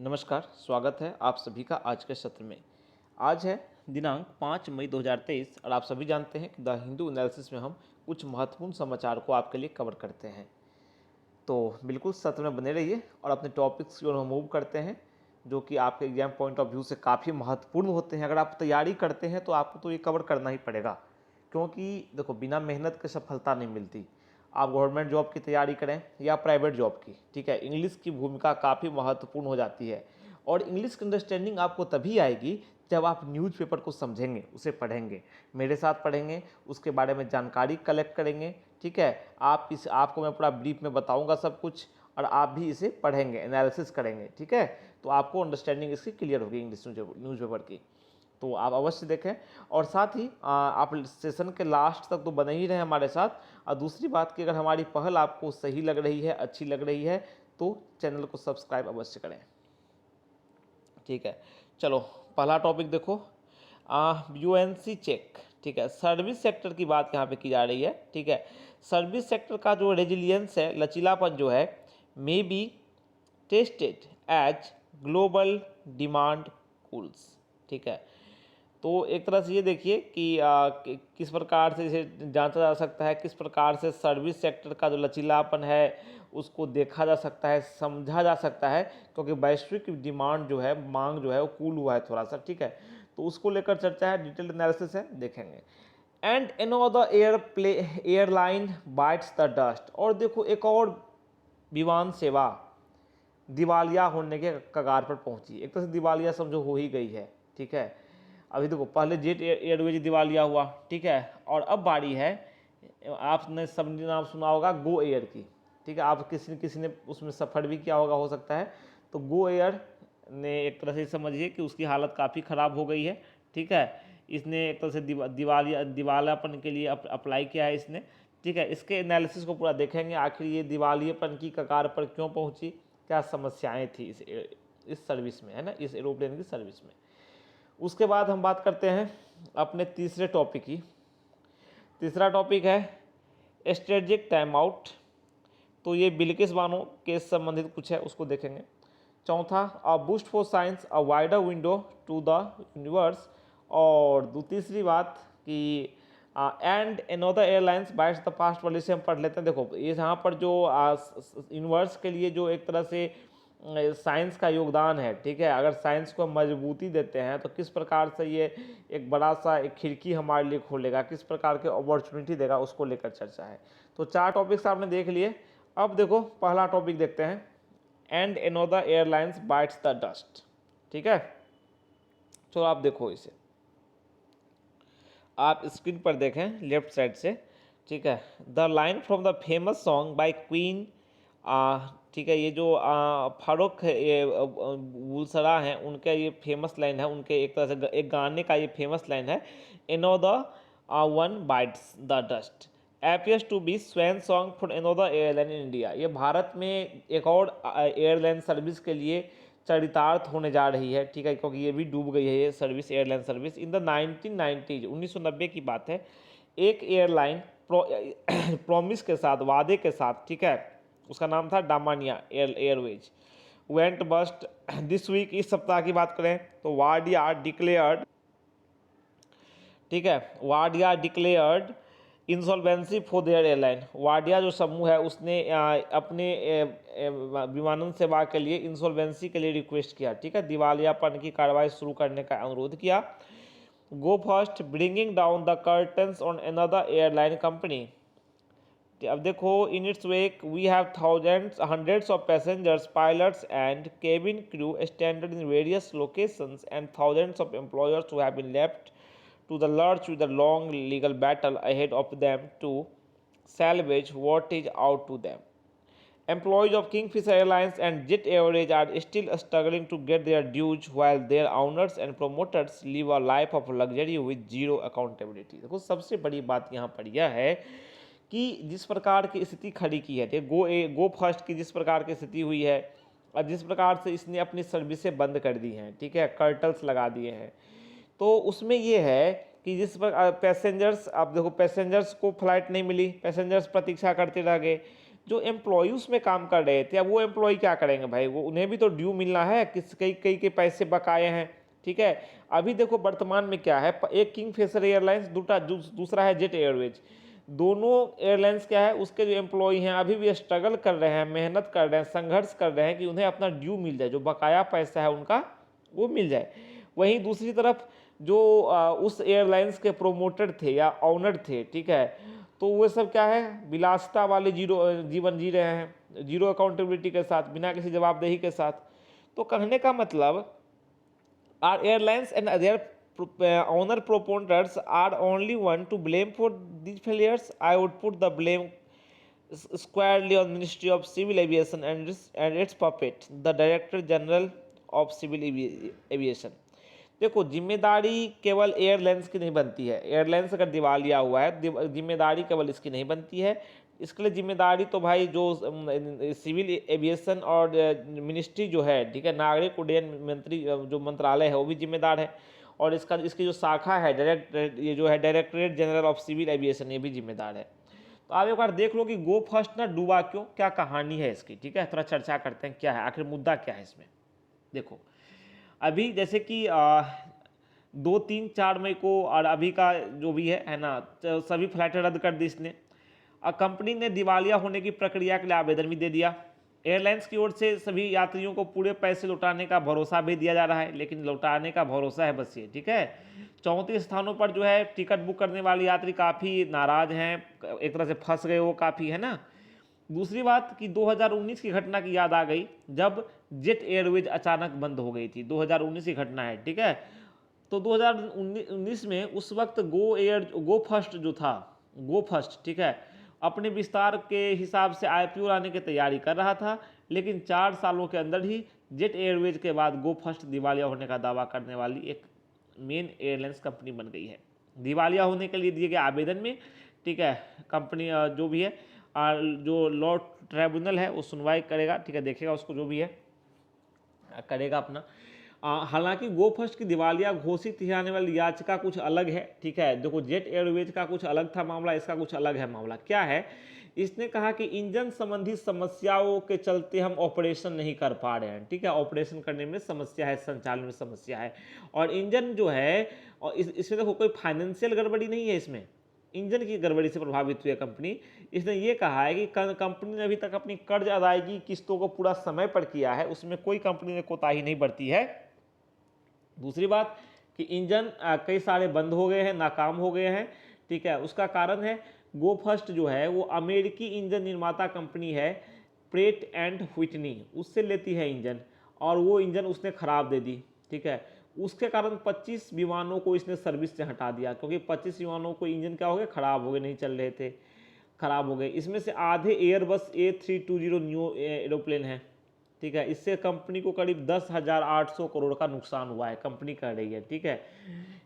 नमस्कार, स्वागत है आप सभी का आज के सत्र में। आज है दिनांक 5 मई 2023 और आप सभी जानते हैं कि द हिंदू एनालिसिस में हम कुछ महत्वपूर्ण समाचार को आपके लिए कवर करते हैं। तो बिल्कुल सत्र में बने रहिए और अपने टॉपिक्स की ओर हम मूव करते हैं, जो कि आपके एग्जाम पॉइंट ऑफ व्यू से काफ़ी महत्वपूर्ण होते हैं। अगर आप तैयारी करते हैं तो आपको तो ये कवर करना ही पड़ेगा, क्योंकि देखो बिना मेहनत के सफलता नहीं मिलती। आप गवर्नमेंट जॉब की तैयारी करें या प्राइवेट जॉब की, ठीक है, इंग्लिश की भूमिका काफ़ी महत्वपूर्ण हो जाती है। और इंग्लिश की अंडरस्टैंडिंग आपको तभी आएगी जब आप न्यूज़पेपर को समझेंगे, उसे पढ़ेंगे, मेरे साथ पढ़ेंगे, उसके बारे में जानकारी कलेक्ट करेंगे, ठीक है। आपको मैं पूरा ब्रीफ में बताऊंगा सब कुछ, और आप भी इसे पढ़ेंगे, एनालिसिस करेंगे, ठीक है। तो आपको अंडरस्टैंडिंग इसकी क्लियर होगी इंग्लिश न्यूज़पेपर की। तो आप अवश्य देखें और साथ ही आप सेशन के लास्ट तक तो बने ही रहें हमारे साथ। और दूसरी बात कि अगर हमारी पहल आपको सही लग रही है, अच्छी लग रही है, तो चैनल को सब्सक्राइब अवश्य करें, ठीक है। चलो पहला टॉपिक देखो, यूएनसी चेक, ठीक है। सर्विस सेक्टर की बात यहाँ पे की जा रही है, ठीक है। सर्विस सेक्टर का जो रेजिलियंस है, लचीलापन जो है, may be tested as global demand cools, ठीक है। तो एक तरह से ये देखिए कि किस प्रकार से इसे जांचा जा सकता है, किस प्रकार से सर्विस सेक्टर का जो लचीलापन है उसको देखा जा सकता है, समझा जा सकता है, क्योंकि वैश्विक डिमांड जो है, मांग जो है वो कूल हुआ है थोड़ा सा, ठीक है। तो उसको लेकर चर्चा है, डिटेल्ड एनालिसिस है, देखेंगे। And know the airline bytes the dust, और देखो एक और विमान सेवा दिवालिया होने के कगार पर पहुंची। एक तरह से दिवालिया समझो हो ही गई है, ठीक है। अभी देखो पहले जेट एयरवेज दिवालिया हुआ, ठीक है, और अब बारी है, आपने सबने नाम सुना होगा गो एयर की, ठीक है। आप किसी ने उसमें सफ़र भी किया होगा, हो सकता है। तो गो एयर ने एक तरह से समझिए कि उसकी हालत काफ़ी ख़राब हो गई है, ठीक है। इसने एक तरह से दिवालियापन के लिए अप्लाई किया है इसने, ठीक है। इसके एनालिसिस को पूरा देखेंगे, आखिर ये दिवालियापन की कगार पर क्यों पहुंची, क्या समस्याएं थी इस सर्विस में, है ना, इस एरोप्लेन की सर्विस में। उसके बाद हम बात करते हैं अपने तीसरे टॉपिक की। तीसरा टॉपिक है स्ट्रेटेजिक टाइम आउट। तो ये बिल्किस बानो के संबंधित कुछ है, उसको देखेंगे। चौथा, a boost for science, a wider window to the universe. और तीसरी बात कि and another airlines bites the past world, इसे हम पढ़ लेते हैं। देखो ये यहाँ पर जो यूनिवर्स के लिए जो एक तरह से साइंस का योगदान है, ठीक है। अगर साइंस को मजबूती देते हैं तो किस प्रकार से ये एक बड़ा सा एक खिड़की हमारे लिए खोलेगा, किस प्रकार के अपॉर्चुनिटी देगा, उसको लेकर चर्चा है। तो 4 टॉपिक्स आपने देख लिए। अब देखो पहला टॉपिक देखते हैं, and another airlines bites the dust, ठीक है। तो आप देखो इसे, आप स्क्रीन पर देखें लेफ्ट साइड से, ठीक है। The line from the famous song by queen, ठीक है, ये जो फारूक ये बुलसरा हैं, उनका ये फेमस लाइन है, उनके एक तरह से एक गाने का ये फेमस लाइन है, another one bites the dust appears to be swan song for another airline in India. ये भारत में एक और एयरलाइन सर्विस के लिए चरितार्थ होने जा रही है, ठीक है, क्योंकि ये भी डूब गई है ये service, airline service. In the 1990s 1990 की बात है, एक एयरलाइन प्रॉमिस के साथ, वादे के साथ, ठीक है, उसका नाम था Damania airways, went bust this week. इस सप्ताह की बात करें तो वाडिया डिक्लेयर्ड, ठीक है, Wadia declared insolvency for their airline. Wadia जो समूह है उसने अपने विमानन सेवा के लिए इंसॉल्वेंसी के लिए रिक्वेस्ट किया, ठीक है, दिवालियापन की कार्रवाई शुरू करने का अनुरोध किया। Go First bringing down the curtains on another airline company. अब देखो, in its wake we have thousands hundreds of passengers, pilots and cabin crew stranded in various locations and thousands of employers who have been left to the lurch with a long legal battle ahead of them to salvage what is out to them. Employees of Kingfisher Airlines and Jet Airways are still struggling to get their dues while their owners and promoters live a life of luxury with zero accountability. देखो सबसे बड़ी बात यहाँ पर यह है कि जिस प्रकार की स्थिति खड़ी की है, गो फर्स्ट की जिस प्रकार की स्थिति हुई है और जिस प्रकार से इसने अपनी सर्विसें बंद कर दी हैं, ठीक है, कर्टल्स लगा दिए हैं, तो उसमें ये है कि जिस पर पैसेंजर्स, आप देखो पैसेंजर्स को फ्लाइट नहीं मिली, पैसेंजर्स प्रतीक्षा करते रह गए। जो एम्प्लॉय उसमें काम कर रहे थे, अब वो एम्प्लॉय क्या करेंगे भाई, वो उन्हें भी तो ड्यू मिलना है, किस कई कई के पैसे बकाए हैं, ठीक है। अभी देखो वर्तमान में क्या है, एक किंगफिशर एयरलाइंस, दूसरा है जेट एयरवेज, दोनों एयरलाइंस क्या है, उसके जो एम्प्लॉय हैं अभी भी स्ट्रगल कर रहे हैं, मेहनत कर रहे हैं, संघर्ष कर रहे हैं कि उन्हें अपना ड्यू मिल जाए, जो बकाया पैसा है उनका वो मिल जाए। वहीं दूसरी तरफ जो उस एयरलाइंस के प्रोमोटर थे या ऑनर थे, ठीक है, तो वो सब क्या है, विलासिता वाले जीवन जी रहे हैं, जीरो अकाउंटेबिलिटी के साथ, बिना किसी जवाबदेही के साथ। तो कहने का मतलब, are airlines and other owner proponents are only one to blame for these failures? I would put the blame squarely on Ministry of Civil Aviation and its puppet, the Director General of Civil Aviation. देखो, जिम्मेदारी केवल airlines की नहीं बनती है, airlines अगर दिवालिया हुआ है, जिम्मेदारी केवल इसकी नहीं बनती है, इसके लिए जिम्मेदारी तो भाई जो सिविल एविएशन और मिनिस्ट्री जो है, ठीक है, नागरिक उड्डयन मंत्री जो मंत्रालय है वो भी जिम्मेदार है, और इसकी जो शाखा है ये जो है directorate general of civil aviation, ये भी जिम्मेदार है। तो आप एक बार देख लो कि गो फर्स्ट ना डूबा क्यों, क्या कहानी है इसकी, ठीक है, थोड़ा चर्चा करते हैं क्या है आखिर मुद्दा क्या है इसमें। देखो, अभी जैसे कि 2, 3, 4 मई को और अभी का जो भी है ना, तो सभी फ्लाइटें रद्द कर दी इसने। कंपनी ने दिवालिया होने की प्रक्रिया के लिए आवेदन भी दे दिया। एयरलाइंस की ओर से सभी यात्रियों को पूरे पैसे लौटाने का भरोसा भी दिया जा रहा है, लेकिन लौटाने का भरोसा है बस ये, ठीक है। 34 स्थानों पर जो है टिकट बुक करने वाले यात्री काफ़ी नाराज हैं, एक तरह से फंस गए वो काफ़ी, है ना। दूसरी बात कि 2019 की घटना की याद आ गई, जब जेट एयरवेज अचानक बंद हो गई थी, 2019 की घटना है, ठीक है। तो 2019 में उस वक्त गो फर्स्ट जो था, गो फर्स्ट, ठीक है, अपने विस्तार के हिसाब से IPO लाने की तैयारी कर रहा था, लेकिन 4 सालों के अंदर ही जेट एयरवेज के बाद गो फर्स्ट दिवालिया होने का दावा करने वाली एक मेन एयरलाइंस कंपनी बन गई है। दिवालिया होने के लिए दिए गए आवेदन में, ठीक है, कंपनी जो भी है, जो लॉ ट्राइब्यूनल है वो सुनवाई करेगा, ठीक है, देखेगा उसको, जो भी है करेगा अपना। हालांकि गो फर्स्ट की दिवालिया घोषित की जाने वाली याचिका कुछ अलग है, ठीक है। देखो, जेट एयरवेज का कुछ अलग था मामला, इसका कुछ अलग है मामला। क्या है, इसने कहा कि इंजन संबंधी समस्याओं के चलते हम ऑपरेशन नहीं कर पा रहे हैं, ठीक है, ऑपरेशन करने में समस्या है, संचालन में समस्या है, और इंजन जो है, और इसमें देखो कोई फाइनेंशियल गड़बड़ी नहीं है, इसमें इंजन की गड़बड़ी से प्रभावित हुई है कंपनी। इसने ये कहा है कि कंपनी ने अभी तक अपनी कर्ज अदायगी किस्तों को पूरा समय पर किया है, उसमें कोई कंपनी ने कोताही नहीं बरती है। दूसरी बात कि इंजन कई सारे बंद हो गए हैं, नाकाम हो गए हैं, ठीक है। उसका कारण है, गो फर्स्ट जो है वो अमेरिकी इंजन निर्माता कंपनी है, प्रेट एंड व्हिटनी, उससे लेती है इंजन, और वो इंजन उसने ख़राब दे दी, ठीक है। उसके कारण 25 विमानों को इसने सर्विस से हटा दिया, क्योंकि 25 विमानों को इंजन क्या हो गए, ख़राब हो गए, नहीं चल रहे थे, ख़राब हो गए। इसमें से आधे एयरबस A320 न्यू एरोप्लेन है, ठीक है। इससे कंपनी को करीब 10,800 करोड़ का नुकसान हुआ है, कंपनी कर रही है, ठीक है।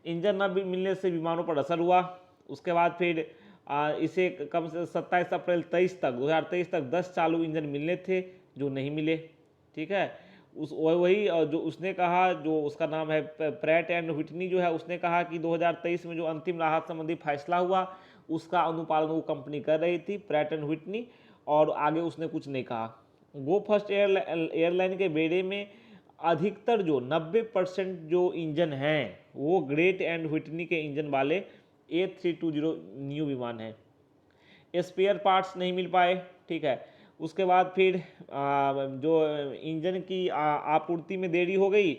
इंजन न मिलने से विमानों पर असर हुआ। उसके बाद फिर इसे कम से 27 अप्रैल 2023 तक 10 चालू इंजन मिलने थे, जो नहीं मिले, ठीक है। वही जो उसने कहा, जो उसका नाम है प्रैट एंड व्हिटनी जो है, उसने कहा कि 2023 में जो अंतिम राहत संबंधी फैसला हुआ उसका अनुपालन वो कंपनी कर रही थी, प्रैट एंड व्हिटनी, और आगे उसने कुछ नहीं कहा। गो फर्स्ट एयरलाइन के बेड़े में अधिकतर जो 90% जो इंजन हैं वो ग्रेट एंड व्हिटनी के इंजन वाले A320 न्यू विमान हैं। स्पेयर पार्ट्स नहीं मिल पाए, ठीक है। उसके बाद फिर जो इंजन की आपूर्ति में देरी हो गई,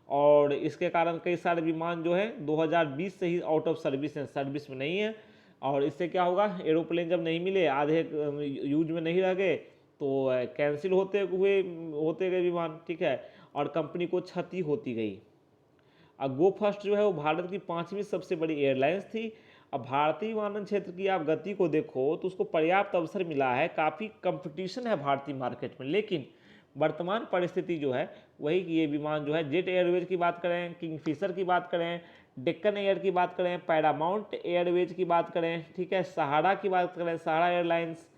और इसके कारण कई सारे विमान जो है 2020 से ही आउट ऑफ सर्विस हैं, सर्विस में नहीं है। और इससे क्या होगा, एरोप्लेन जब नहीं मिले, आधे यूज में नहीं रह गए, तो कैंसिल होते गए विमान, ठीक है, और कंपनी को क्षति होती गई। अब गो फर्स्ट जो है वो भारत की 5वीं सबसे बड़ी एयरलाइंस थी। अब भारतीय विमानन क्षेत्र की आप गति को देखो तो उसको पर्याप्त अवसर मिला है, काफ़ी कंपटीशन है भारतीय मार्केट में, लेकिन वर्तमान परिस्थिति जो है वही कि ये विमान जो है, जेट एयरवेज की बात करें, किंगफिशर की बात करें, डेक्कन एयर की बात करें, पैरामाउंट एयरवेज की बात करें, ठीक है, सहारा की बात करें, सहारा एयरलाइंस,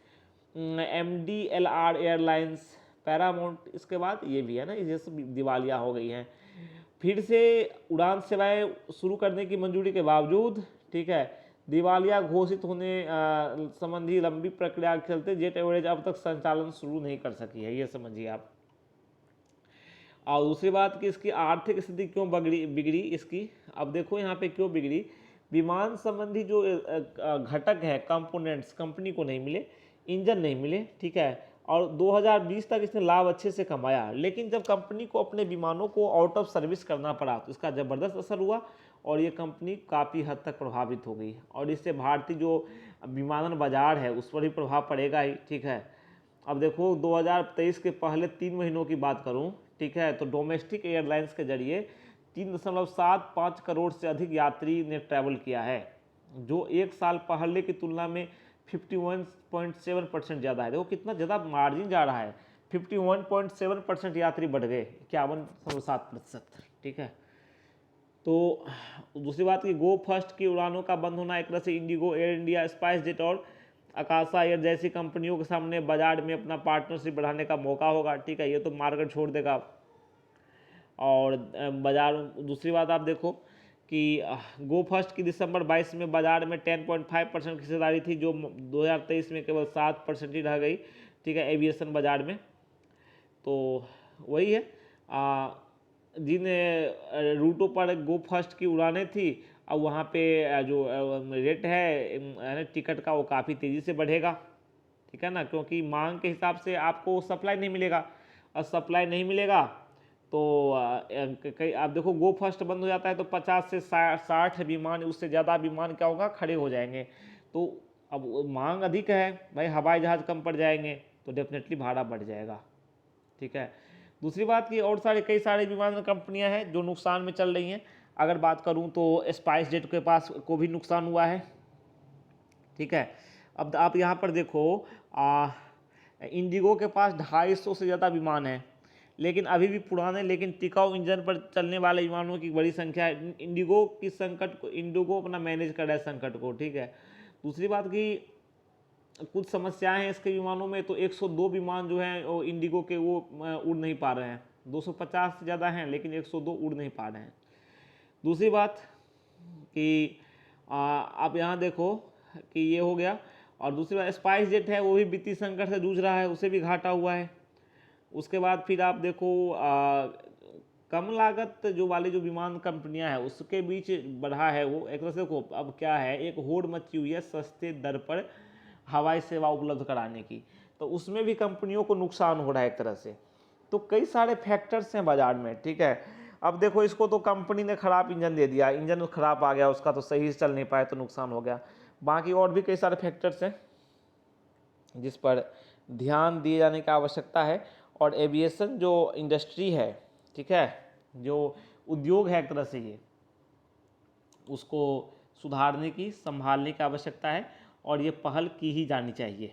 MDLR एयरलाइंस, पैरामाउंट, इसके बाद ये भी है ना, ये सब दिवालिया हो गई हैं। फिर से उड़ान सेवाएं शुरू करने की मंजूरी के बावजूद, ठीक है, दिवालिया घोषित होने संबंधी लंबी प्रक्रिया के चलते जेट एयरवेज अब तक संचालन शुरू नहीं कर सकी है, ये समझिए आप। और दूसरी बात कि इसकी आर्थिक स्थिति क्यों बिगड़ी इसकी, अब देखो यहाँ पे क्यों बिगड़ी। विमान संबंधी जो घटक है, कंपोनेंट्स कंपनी को नहीं मिले, इंजन नहीं मिले, ठीक है। और 2020 तक इसने लाभ अच्छे से कमाया, लेकिन जब कंपनी को अपने विमानों को आउट ऑफ सर्विस करना पड़ा तो इसका ज़बरदस्त असर हुआ और ये कंपनी काफ़ी हद तक प्रभावित हो गई और इससे भारतीय जो विमानन बाजार है उस पर भी प्रभाव पड़ेगा ही, ठीक है। अब देखो 2023 के पहले 3 महीनों की बात करूं, ठीक है, तो डोमेस्टिक एयरलाइंस के जरिए 3.75 करोड़ से अधिक यात्री ने ट्रैवल किया है, जो एक साल पहले की तुलना में 51.7% ज़्यादा है। देखो कितना ज़्यादा मार्जिन जा रहा है, 51.7% यात्री बढ़ गए, 51.7%, ठीक है। तो दूसरी बात कि गो फर्स्ट की उड़ानों का बंद होना एक तरह से Indigo, air India, spice jet और आकाशा एयर जैसी कंपनियों के सामने बाजार में अपना पार्टनरशिप बढ़ाने का मौका होगा, ठीक है। ये तो मार्केट छोड़ देगा और बाजार। दूसरी बात आप देखो कि गो फर्स्ट की दिसंबर 22 में बाजार में 10.5% की हिस्सेदारी थी, जो 2023 में केवल 7% ही रह गई, ठीक है, एविएशन बाजार में। तो वही है, जिन रूटों पर गो फर्स्ट की उड़ानें थी, अब वहाँ पे जो रेट है टिकट का वो काफ़ी तेज़ी से बढ़ेगा, ठीक है ना, क्योंकि मांग के हिसाब से आपको सप्लाई नहीं मिलेगा और सप्लाई नहीं मिलेगा तो कई आप देखो गो फर्स्ट बंद हो जाता है तो 50 से 60 विमान, उससे ज़्यादा विमान क्या होगा, खड़े हो जाएंगे। तो अब मांग अधिक है भाई, हवाई जहाज़ कम पड़ जाएंगे तो डेफिनेटली भाड़ा बढ़ जाएगा, ठीक है। दूसरी बात कि और कई सारे विमान कंपनियां हैं जो नुकसान में चल रही हैं। अगर बात करूं तो स्पाइस जेट के पास को भी नुकसान हुआ है, ठीक है। अब आप यहां पर देखो इंडिगो के पास 250 से ज़्यादा विमान हैं, लेकिन अभी भी पुराने लेकिन टिकाऊ इंजन पर चलने वाले विमानों की बड़ी संख्या है। इंडिगो अपना मैनेज कर रहा है संकट को, ठीक है। दूसरी बात कि कुछ समस्याएं हैं इसके विमानों में, तो 102 विमान जो हैं वो इंडिगो के वो उड़ नहीं पा रहे हैं, 250 से ज़्यादा हैं लेकिन 102 उड़ नहीं पा रहे हैं। दूसरी बात कि आप यहाँ देखो कि ये हो गया। और दूसरी बात स्पाइस जेट है वो भी वित्तीय संकट से जूझ रहा है, उसे भी घाटा हुआ है। उसके बाद फिर आप देखो कम लागत जो वाली जो विमान कंपनियां हैं उसके बीच बढ़ा है वो एक तरह से। देखो अब क्या है, एक होड़ मची हुई है सस्ते दर पर हवाई सेवा उपलब्ध कराने की, तो उसमें भी कंपनियों को नुकसान हो रहा है एक तरह से। तो कई सारे फैक्टर्स हैं बाजार में, ठीक है। अब देखो इसको तो कंपनी ने खराब इंजन दे दिया, इंजन खराब आ गया उसका तो सही से चल नहीं पाया तो नुकसान हो गया। बाकी और भी कई सारे फैक्टर्स हैं जिस पर ध्यान दिए जाने की आवश्यकता है। और एविएशन जो इंडस्ट्री है, ठीक है, जो उद्योग है एक तरह से, ये उसको सुधारने की, संभालने की आवश्यकता है और ये पहल की ही जानी चाहिए,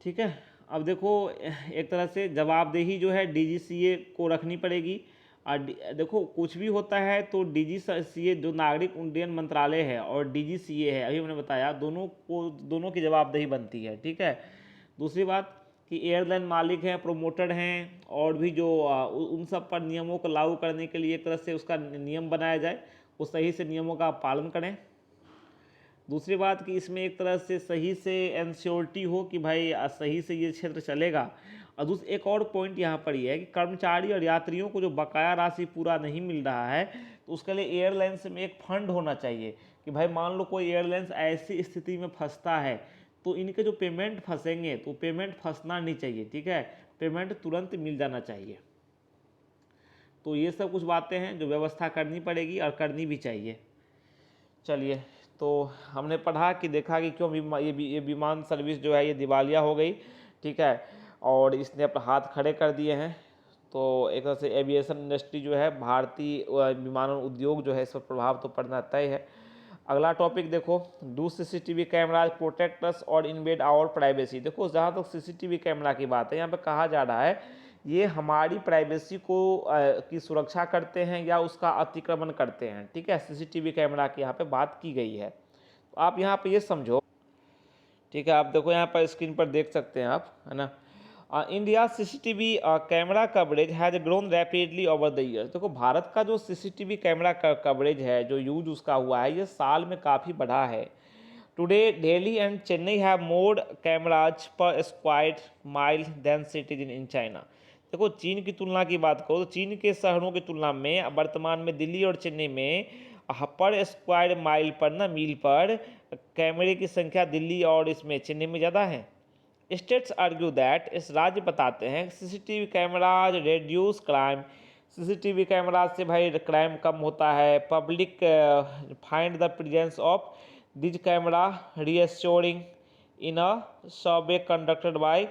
ठीक है। अब देखो एक तरह से जवाबदेही जो है डीजीसीए को रखनी पड़ेगी। और देखो कुछ भी होता है तो डीजीसीए जो नागरिक उड्डयन मंत्रालय है और डीजीसीए है, अभी मैंने बताया, दोनों की जवाबदेही बनती है, ठीक है। दूसरी बात कि एयरलाइन मालिक हैं, प्रोमोटर हैं और भी जो उन सब पर नियमों को लागू करने के लिए एक तरह से उसका नियम बनाया जाए, वो सही से नियमों का पालन करें। दूसरी बात कि इसमें एक तरह से सही से एंश्योरिटी हो कि भाई सही से ये क्षेत्र चलेगा। और एक और पॉइंट यहाँ पर ये है कि कर्मचारी और यात्रियों को जो बकाया राशि पूरा नहीं मिल रहा है तो उसके लिए एयरलाइंस में एक फंड होना चाहिए कि भाई मान लो कोई एयरलाइंस ऐसी स्थिति में फंसता है तो इनके जो पेमेंट फंसेंगे तो पेमेंट फंसना नहीं चाहिए, ठीक है, पेमेंट तुरंत मिल जाना चाहिए। तो ये सब कुछ बातें हैं जो व्यवस्था करनी पड़ेगी और करनी भी चाहिए। चलिए, तो हमने पढ़ा कि देखा कि क्यों ये विमान सर्विस जो है ये दिवालिया हो गई, ठीक है, और इसने अपना हाथ खड़े कर दिए हैं। तो एक तरह से एविएशन इंडस्ट्री जो है, भारतीय विमानन उद्योग जो है, इस पर प्रभाव तो पड़ना तय है। अगला टॉपिक देखो, do CCTV cameras protect us और इन्वेड आवर प्राइवेसी। देखो जहाँ तक सीसीटीवी कैमरा की बात है, यहाँ पे कहा जा रहा है ये हमारी प्राइवेसी को की सुरक्षा करते हैं या उसका अतिक्रमण करते हैं, ठीक है। सीसीटीवी कैमरा की यहाँ पे बात की गई है। तो आप यहाँ पे ये समझो, ठीक है, आप देखो यहाँ पर स्क्रीन पर देख सकते हैं आप, है ना। India CCTV camera coverage has grown rapidly over the years. देखो भारत का जो सीसीटीवी कैमरा कवरेज है, जो यूज उसका हुआ है, ये साल में काफ़ी बढ़ा है। Today Delhi and Chennai have more cameras per square mile than cities in China. देखो चीन की तुलना की बात करो तो चीन के शहरों की तुलना में वर्तमान में दिल्ली और चेन्नई में पर स्क्वायर माइल पर ना मील पर कैमरे की संख्या दिल्ली और इसमें चेन्नई में ज़्यादा है। स्टेट्स आर्ग्यू दैट, इस राज्य बताते हैं CCTV cameras reduce crime. CCTV cameras से भाई क्राइम कम होता है। Public find the presence of these camera reassuring in a survey conducted by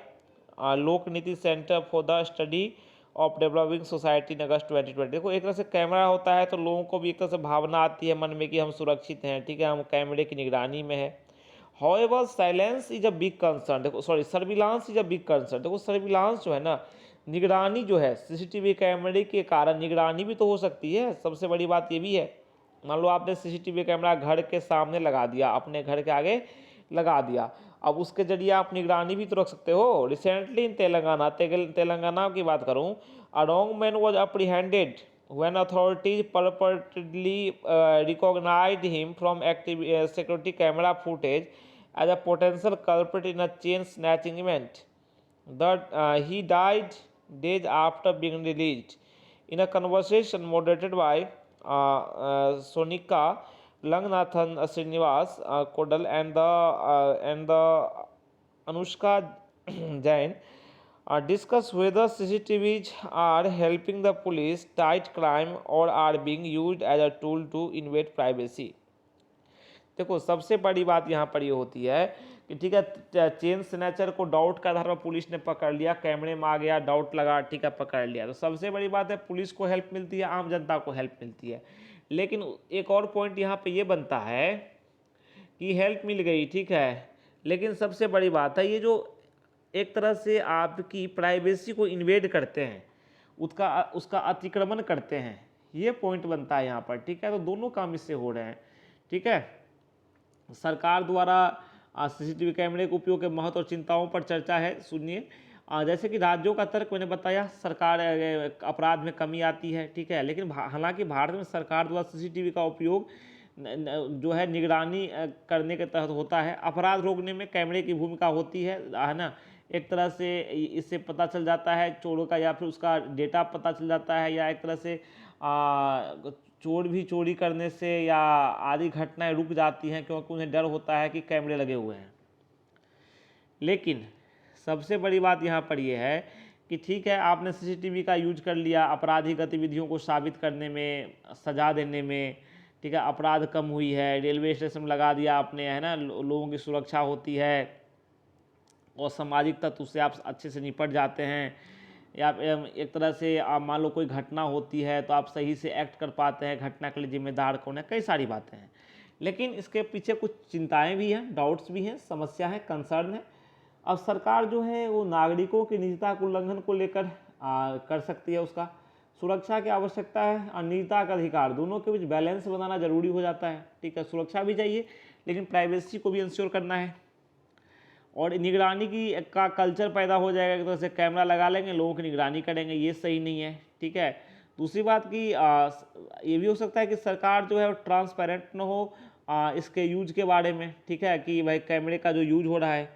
Lokniti centre for the study of developing society in August 2020। देखो एक तरह से कैमरा होता है तो लोगों को भी एक तरह से भावना आती है मन में कि हम सुरक्षित हैं, ठीक है, हम कैमरे की निगरानी में है। However, silence is a big concern. देखो sorry surveillance is a big concern. देखो सर्विलांस जो है ना, निगरानी जो है, सीसीटीवी कैमरे के कारण निगरानी भी तो हो सकती है। सबसे बड़ी बात ये भी है, मान लो आपने सीसीटीवी कैमरा घर के सामने लगा दिया, अपने घर के आगे लगा दिया, अब उसके जरिए आप निगरानी भी तो रख सकते हो। रिसेंटली इन तेलंगाना की बात करूँ, a wrong man was apprehended when authorities purportedly recognized him from active security camera footage as a potential culprit in a chain snatching event. He died days after being released. In a conversation moderated by Sonika Langnathan Srinivas Kodal and the Anushka Jain discuss whether CCTVs are helping the police fight crime or are being used as a tool to invade privacy. देखो सबसे बड़ी बात यहाँ पर ये होती है कि ठीक है, चेन स्नैचर को डाउट के आधार पर पुलिस ने पकड़ लिया, कैमरे में आ गया, डाउट लगा, ठीक है, पकड़ लिया, तो सबसे बड़ी बात है पुलिस को हेल्प मिलती है, आम जनता को हेल्प मिलती है। लेकिन एक और पॉइंट यहाँ पे ये बनता है कि हेल्प मिल गई, ठीक है, लेकिन सबसे बड़ी बात है ये जो एक तरह से आपकी प्राइवेसी को इन्वेड करते हैं, उसका अतिक्रमण करते हैं, ये पॉइंट बनता है यहाँ पर, ठीक है। तो दोनों काम इससे हो रहे हैं, ठीक है। सरकार द्वारा सीसीटीवी कैमरे के उपयोग के महत्व और चिंताओं पर चर्चा है, सुनिए। जैसे कि राज्यों का तर्क मैंने बताया, सरकार अपराध में कमी आती है, ठीक है, लेकिन हालांकि भारत में सरकार द्वारा सीसीटीवी का उपयोग जो है निगरानी करने के तहत होता है। अपराध रोकने में कैमरे की भूमिका होती है ना। एक तरह से इससे पता चल जाता है चोरों का, या फिर उसका डेटा पता चल जाता है, या एक तरह से चोर भी चोरी करने से या आदि घटनाएं रुक जाती हैं क्योंकि उन्हें डर होता है कि कैमरे लगे हुए हैं। लेकिन सबसे बड़ी बात यहाँ पर यह है कि ठीक है, आपने सीसीटीवी का यूज कर लिया आपराधिक गतिविधियों को साबित करने में, सजा देने में, ठीक है, अपराध कम हुई है, रेलवे स्टेशन में लगा दिया आपने, है ना, लोगों की सुरक्षा होती है और सामाजिक तत्व से आप अच्छे से निपट जाते हैं, या एक तरह से आप मान लो कोई घटना होती है तो आप सही से एक्ट कर पाते हैं, घटना के लिए जिम्मेदार कौन है, कई सारी बातें हैं। लेकिन इसके पीछे कुछ चिंताएं भी हैं, डाउट्स भी हैं, समस्या है, कंसर्न है। अब सरकार जो है वो नागरिकों की निजता के उल्लंघन को लेकर कर सकती है, उसका सुरक्षा की आवश्यकता है और निजता का अधिकार, दोनों के बीच बैलेंस बनाना जरूरी हो जाता है, ठीक है। सुरक्षा भी चाहिए लेकिन प्राइवेसी को भी इंश्योर करना है, और निगरानी का कल्चर पैदा हो जाएगा, एक तरह से कैमरा लगा लेंगे, लोगों की निगरानी करेंगे, ये सही नहीं है, ठीक है। दूसरी बात कि ये भी हो सकता है कि सरकार जो है वो ट्रांसपेरेंट न हो इसके यूज के बारे में, ठीक है, कि भाई कैमरे का जो यूज हो रहा है,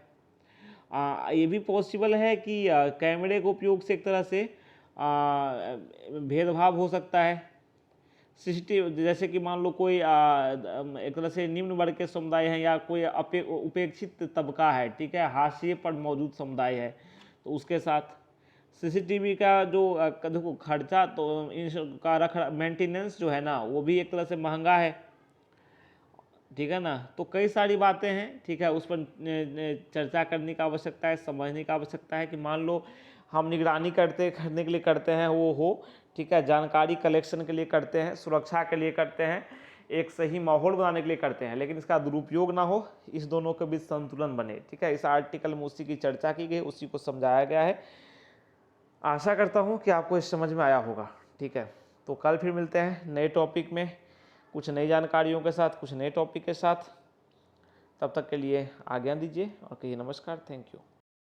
ये भी पॉसिबल है कि कैमरे के उपयोग से एक तरह से भेदभाव हो सकता है। सीसीटीवी जैसे कि मान लो कोई एक तरह से निम्न वर्ग के समुदाय हैं या कोई उपेक्षित तबका है, ठीक है, हाशिए पर मौजूद समुदाय है, तो उसके साथ सीसीटीवी का जो देखो खर्चा तो इनका मेंटेनेंस जो है ना वो भी एक तरह से महंगा है, ठीक है ना। तो कई सारी बातें हैं, ठीक है, उस पर चर्चा करने की आवश्यकता है, समझने की आवश्यकता है कि मान लो हम निगरानी करने के लिए करते हैं वो हो, ठीक है, जानकारी कलेक्शन के लिए करते हैं, सुरक्षा के लिए करते हैं, एक सही माहौल बनाने के लिए करते हैं, लेकिन इसका दुरुपयोग ना हो, इस दोनों के बीच संतुलन बने, ठीक है। इस आर्टिकल में उसी की चर्चा की गई, उसी को समझाया गया है। आशा करता हूँ कि आपको इस समझ में आया होगा, ठीक है। तो कल फिर मिलते हैं नए टॉपिक में, कुछ नई जानकारियों के साथ, कुछ नए टॉपिक के साथ। तब तक के लिए आज्ञा दीजिए और कहिए नमस्कार, थैंक यू।